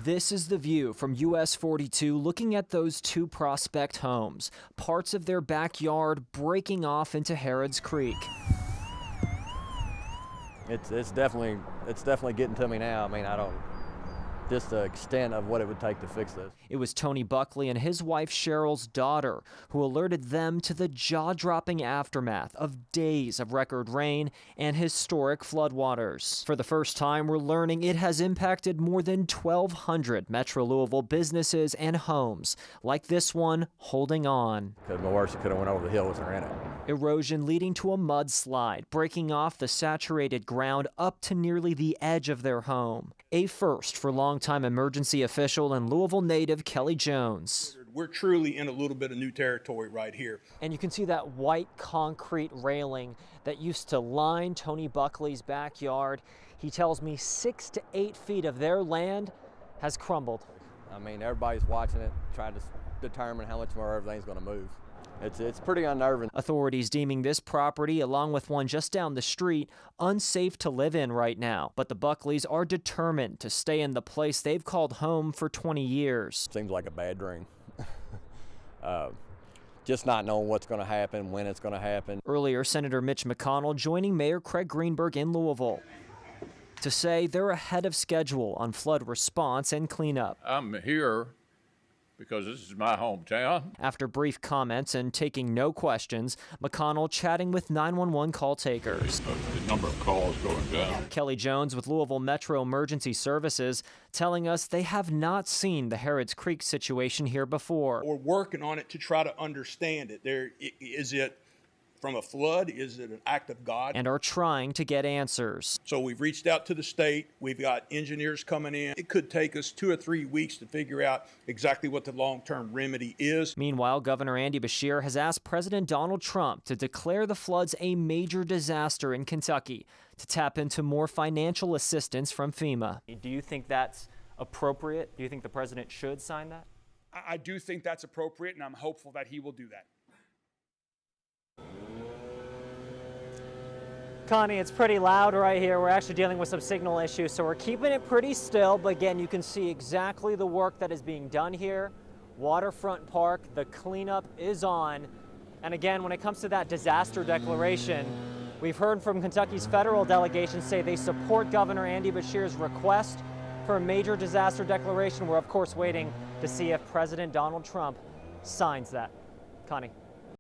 This is the view from US 42 looking at those two prospect homes, parts of their backyard breaking off into Harrods Creek. It's definitely getting to me now. I mean, just the extent of what it would take to fix this. It was Tony Buckley and his wife Cheryl's daughter who alerted them to the jaw-dropping aftermath of days of record rain and historic floodwaters. For the first time, we're learning it has impacted more than 1,200 Metro Louisville businesses and homes, like this one holding on. Could have been worse. It could have went over the hill with her in it. Erosion leading to a mudslide, breaking off the saturated ground up to nearly the edge of their home. A first for longtime emergency official and Louisville native Kelly Jones. We're truly in a little bit of new territory right here. And you can see that white concrete railing that used to line Tony Buckley's backyard. He tells me 6 to 8 feet of their land has crumbled. I mean, everybody's watching it, trying to determine how much more everything's going to move. It's pretty unnerving. Authorities deeming this property, along with one just down the street, unsafe to live in right now. But the Buckleys are determined to stay in the place they've called home for 20 years. Seems like a bad dream. Just not knowing what's going to happen, when it's going to happen. Earlier, Senator Mitch McConnell joining Mayor Craig Greenberg in Louisville to say they're ahead of schedule on flood response and cleanup. I'm here because this is my hometown. After brief comments and taking no questions, McConnell chatting with 911 call takers. The number of calls going down. Kelly Jones with Louisville Metro Emergency Services telling us they have not seen the Harrods Creek situation here before. We're working on it to try to understand it. Is it from a flood? Is it an act of God? And are trying to get answers. So we've reached out to the state. We've got engineers coming in. It could take us 2 or 3 weeks to figure out exactly what the long-term remedy is. Meanwhile, Governor Andy Beshear has asked President Donald Trump to declare the floods a major disaster in Kentucky to tap into more financial assistance from FEMA. Do you think that's appropriate? Do you think the president should sign that? I do think that's appropriate, and I'm hopeful that he will do that. Connie, it's pretty loud right here. We're actually dealing with some signal issues, so we're keeping it pretty still. But again, you can see exactly the work that is being done here. Waterfront Park, the cleanup is on. And again, when it comes to that disaster declaration, we've heard from Kentucky's federal delegation say they support Governor Andy Beshear's request for a major disaster declaration. We're, of course, waiting to see if President Donald Trump signs that. Connie.